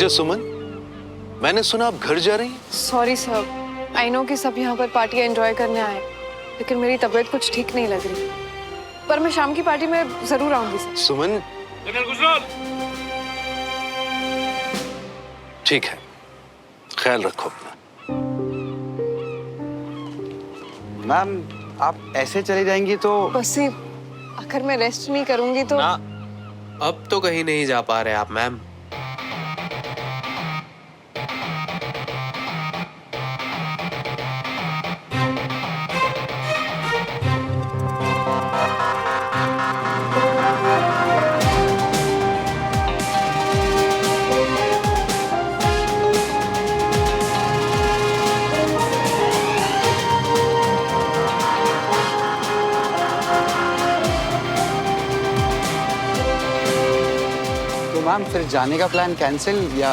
Major सुमन, मैंने सुना आप घर जा रही हैं? सॉरी सर, आई नो कि सब यहाँ पर पार्टी एंजॉय करने आए, लेकिन मेरी तबीयत कुछ ठीक नहीं लग रही। पर मैं शाम की पार्टी में जरूर आऊंगी सर। सुमन, ठीक है, ख्याल रखो अपना। मैम, आप ऐसे चली जाएंगी तो? बस ही अगर मैं रेस्ट नहीं करूंगी तो ना, अब तो कहीं नहीं जा पा रहे आप मैम। तो मैम फिर जाने का प्लान कैंसिल या?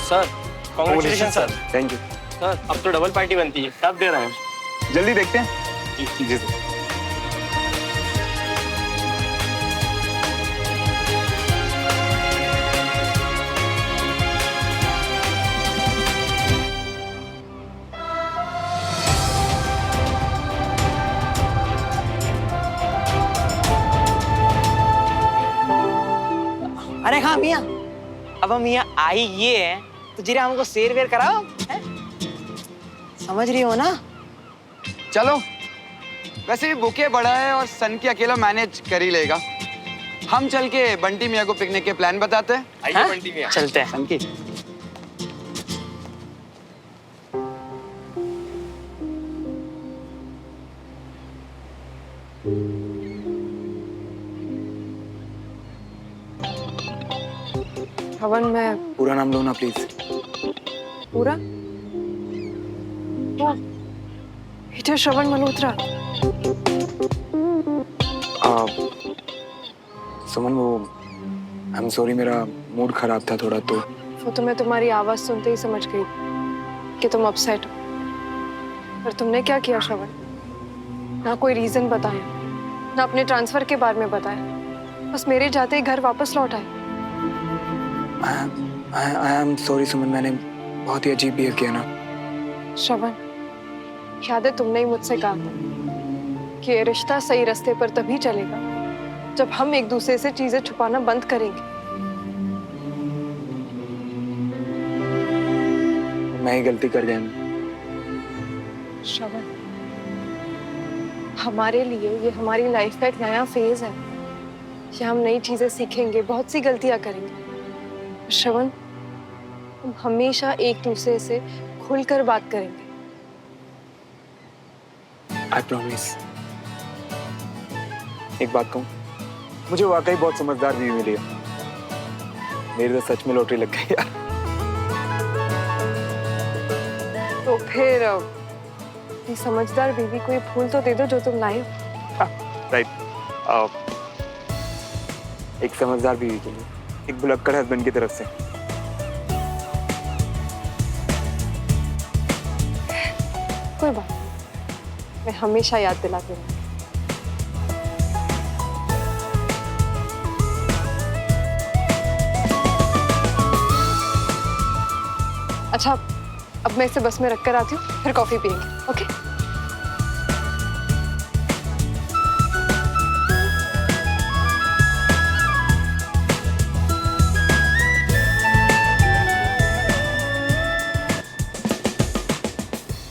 Sir congratulation sir. Thank you sir अब तो डबल पार्टी बनती है, कब दे रहे हैं? जल्दी देखते हैं। जी सर। अरे हाँ मियाँ, अब हम यहाँ आई ये है तो जरा हमको शेर वेर कराओ है? समझ रही हो ना? चलो, वैसे भी बुके बड़ा है और सन की अकेला मैनेज कर ही लेगा। हम चल के बंटी मियाँ को पिकनिक के प्लान बताते हैं। आइए बंटी मियां। चलते हैं। सन की हवन में पूरा नाम लो ना प्लीज। पूरा पीटर श्रवण मल्होत्रा। सुमन, वो आई एम सॉरी, मेरा मूड खराब था थोड़ा, तो वो तो मैं तुम्हारी आवाज सुनते ही समझ गई कि तुम अपसेट हो। पर तुमने क्या किया श्रवण? ना कोई रीजन बताया, ना अपने ट्रांसफर के बारे में बताया, बस मेरे जाते ही घर वापस लौट आए। आई एम सॉरी सुमन, मैंने बहुत ही अजीब बिहेव किया ना। श्रवण, याद है तुमने ही मुझसे कहा था कि ये रिश्ता सही रास्ते पर तभी चलेगा जब हम एक दूसरे से चीजें छुपाना बंद करेंगे। मैं ही गलती कर गया ना। श्रवण, हमारे लिए ये हमारी लाइफ का एक नया फेज है। ये हम नई चीजें सीखेंगे, बहुत सी गलतियां करेंगे। श्रवण, हम हमेशा एक दूसरे से खुलकर बात करेंगे। I promise. एक बात कहूँ, मुझे वाकई बहुत समझदार बीवी मिली है। मेरी तो सच में लॉटरी लग गई यार। तो फिर ये समझदार बीवी को ये फूल तो दे दो जो तुम लाए हो। राइट, एक समझदार बीवी के लिए, एक भुलक्कड़ हस्बैंड की तरफ से। कोई बात नहीं, मैं हमेशा याद दिलाती रहूंगी। अच्छा, अब मैं इसे बस में रख कर आती हूँ, फिर कॉफी पियेंगे। ओके?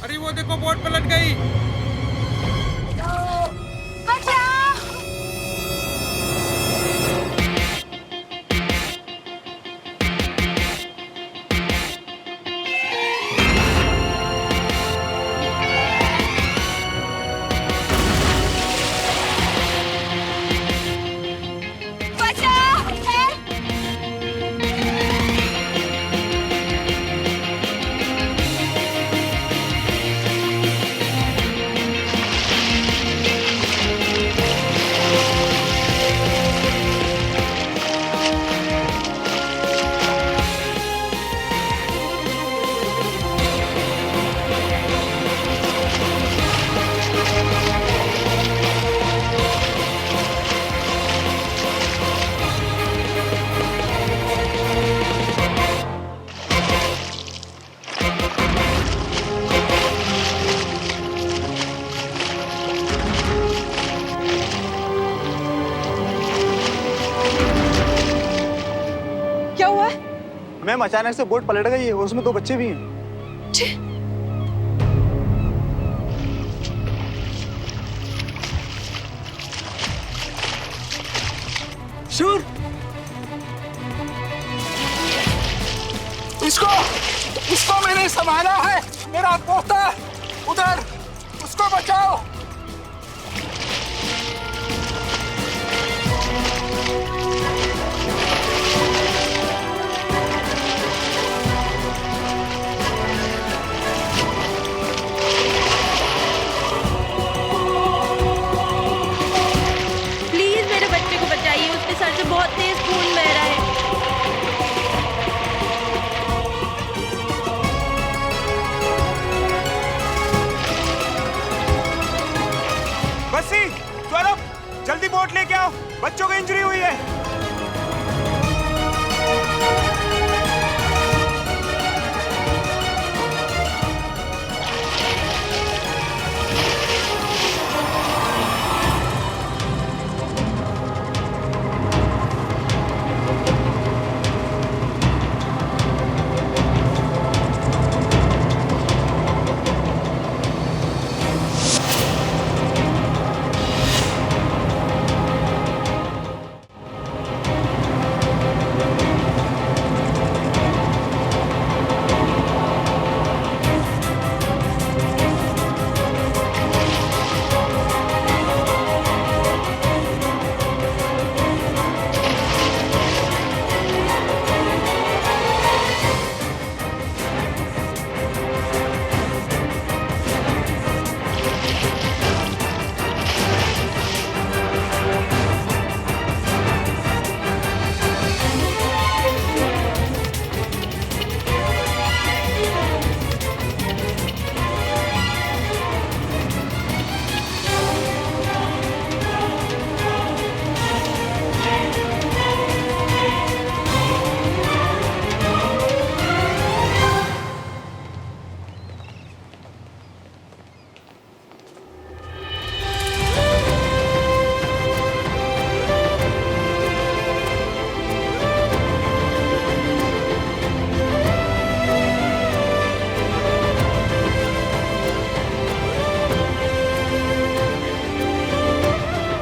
अरे वो देखो बोट पलट गई। मैम अचानक से बोट पलट गई है, उसमें 2 बच्चे भी हैं। शूर, इसको मैंने संभाला है, मेरा पोता उधर, उसको बचाओ। प्लीज मेरे बच्चे को बचाइए, उसके सर से बहुत तेज खून बह रहा है। बस्सी, चलो जल्दी बोट लेके आओ, बच्चों को इंजरी हुई है।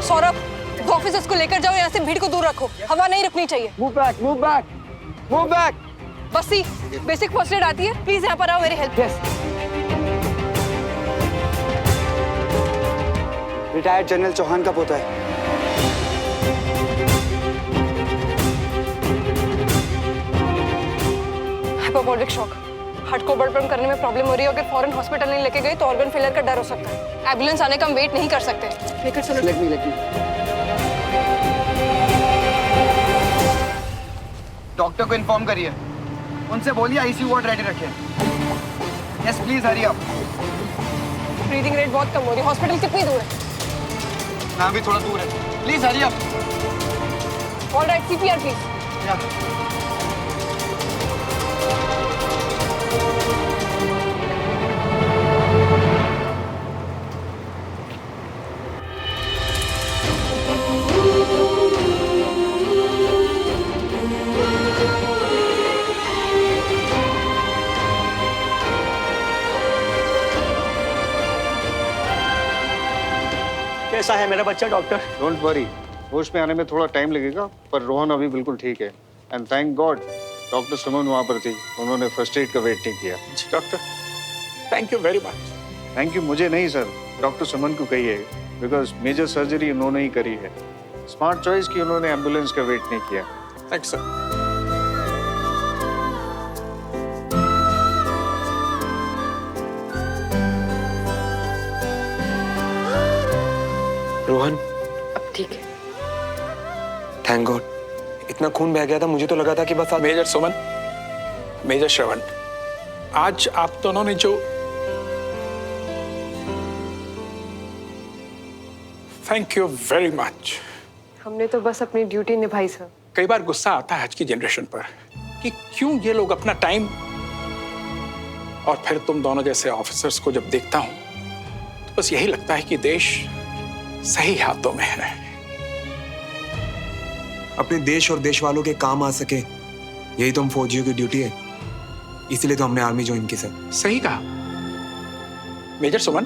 सौरभ, ऑफिसर्स को लेकर जाओ, यहाँ से भीड़ को दूर रखो, हवा नहीं रुकनी चाहिए। Move back, move back, move back. Bassi, basic first aid आती है, प्लीज यहाँ पर आओ, मेरी help. Yes. Retired general Chauhan का पोता है। हाइपोवोलिक शॉक, हार्ट को ओवरपंप करने में प्रॉब्लम हो रही है। अगर फौरन हॉस्पिटल नहीं लेके गए तो ऑर्गन फेलियर का डर हो सकता है। एम्बुलेंस आने का हम वेट नहीं कर सकते, लेकर चलो। Let me. डॉक्टर को इन्फॉर्म करिए, उनसे बोलिए आईसीयू वार्ड रेडी रखें। Yes please, hurry up. Breathing rate बहुत कम हो रही है। हॉस्पिटल कितनी दूर है? यहाँ भी थोड़ा दूर है, please hurry up. Alright, CPR please. कैसा है मेरा बच्चा डॉक्टर? डोंट वरी, होश में आने में थोड़ा टाइम लगेगा, पर रोहन अभी बिल्कुल ठीक है। एंड थैंक गॉड डॉक्टर सुमन वहाँ पर थी, उन्होंने फर्स्ट एड का वेट नहीं किया। जी doctor, thank you very much. Thank you मुझे नहीं सर, डॉक्टर सुमन को कहिए, बिकॉज मेजर सर्जरी उन्होंने ही करी है। स्मार्ट चॉइस की उन्होंने एम्बुलेंस का वेट नहीं किया। Thanks sir. रोहन, अब ठीक है। थैंक गॉड, इतना खून बह गया था, मुझे तो लगा था कि बस आज। मेजर सुमन, मेजर श्रवण, आज आप दोनों ने जो, थैंक यू वेरी मच। हमने तो बस अपनी ड्यूटी निभाई सर। कई बार गुस्सा आता है आज की जनरेशन पर कि क्यों ये लोग अपना टाइम, और फिर तुम दोनों जैसे ऑफिसर्स को जब देखता हूं तो बस यही लगता है कि देश सही हाथों में है। अपने देश और देश वालों के काम आ सके, यही तो हम फौजियों की ड्यूटी है, इसीलिए तो हमने आर्मी ज्वाइन की सर। सही कहा। मेजर सुमन,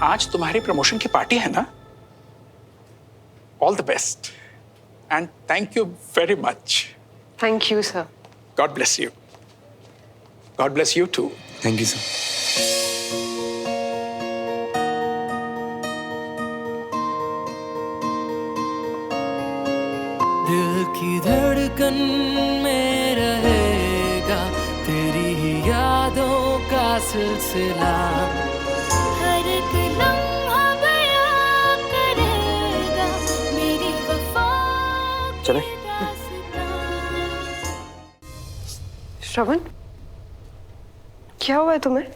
आज तुम्हारी प्रमोशन की पार्टी है ना? All the best and thank you very much. Thank you sir. God bless you. God bless you too. Thank you sir. दिल की धड़कन में रहेगा तेरी ही यादों का सिलसिला, हर एक लम्हा बयां करेगा मेरी वफा चले। की दास्तां। श्रवण, क्या हुआ है तुम्हें?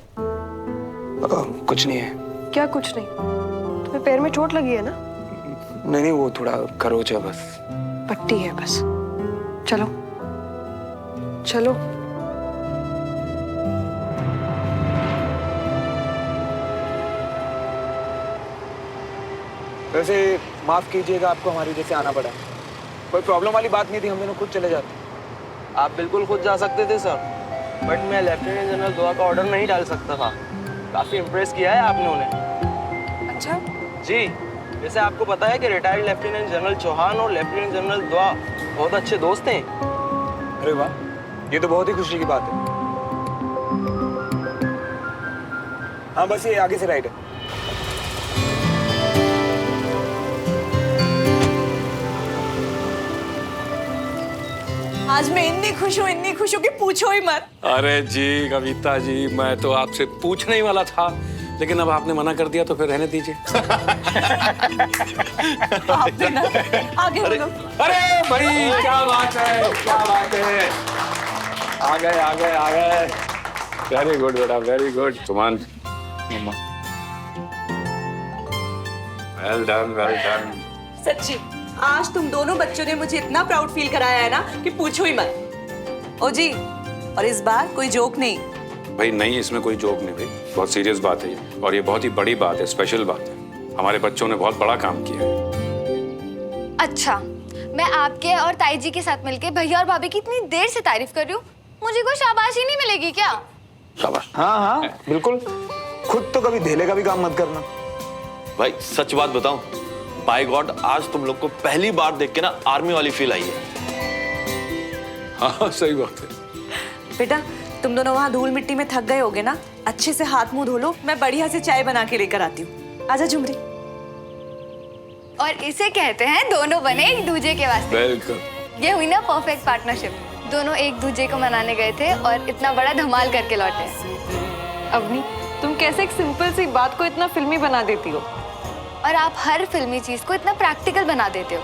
कुछ नहीं है। क्या कुछ नहीं? तुम्हें पैर में चोट लगी है ना? नहीं नहीं, वो थोड़ा खरोच है बस। पट्टी है बस। चलो चलो। वैसे माफ कीजिएगा, आपको हमारी वजह से आना पड़ा। कोई प्रॉब्लम वाली बात नहीं थी, हम दोनों खुद चले जाते। आप बिल्कुल खुद जा सकते थे सर, बट मैं लेफ्टिनेंट जनरल दुआ का ऑर्डर नहीं डाल सकता था। काफी इम्प्रेस किया है आपने उन्हें। अच्छा, जी, वैसे आपको पता है कि रिटायर्ड लेफ्टिनेंट जनरल चौहान और लेफ्टिनेंट जनरल दुआ बहुत अच्छे दोस्त हैं। अरे वाह, ये तो बहुत ही खुशी की बात है। हाँ बस ये आगे से राइट है। आज मैं इतनी खुश हूँ कि पूछो ही मत। अरे जी कविता जी, मैं तो आपसे पूछने ही वाला था, लेकिन अब आपने मना कर दिया तो फिर रहने दीजिए। आपने ना आगे बोलो। अरे भाई क्या बात है, क्या बात है। आ गए आ गए आ गए। वेरी गुड बेटा, वेरी गुड। सुमन, वेल डन वेल डन। सच्ची आज तुम दोनों बच्चों ने मुझे इतना प्राउड फील कराया है ना कि पूछो ही मत। ओ जी, और इस बार कोई जोक नहीं। भाई नहीं, इसमें कोई जोक नहीं भाई, बहुत सीरियस बात है ये, और ये बहुत ही बड़ी बात है, स्पेशल बात है। हमारे बच्चों ने बहुत बड़ा काम किया है। अच्छा, मैं आपके और ताई जी के साथ मिलके भैया और भाभी की इतनी देर से तारीफ कर रही हूँ, मुझे कोई शाबाशी नहीं मिलेगी क्या? शाबाश। हाँ हाँ बिल्कुल, खुद तो कभी धेले का भी काम मत करना। भाई सच बात बताऊं, बाय गॉड आज तुम लोग को पहली बार देख के ना आर्मी वाली फील आई है। हाँ सही बात है। बेटा तुम दोनों वहाँ धूल मिट्टी में थक गए होगे ना, अच्छे से हाथ मुंह धो लो, मैं बढ़िया से चाय बना के लेकर आती हूँ। आजा झुमरी। और इसे कहते हैं दोनों बने एक दूजे के वास्ते। बिल्कुल। ये हुई ना परफेक्ट पार्टनरशिप। दोनों एक दूजे को मनाने गए थे और इतना बड़ा धमाल करके लौटे। अवनी, तुम कैसे एक सिंपल सी बात को इतना फिल्मी बना देती हो? और आप हर फिल्मी चीज को इतना प्रैक्टिकल बना देते हो।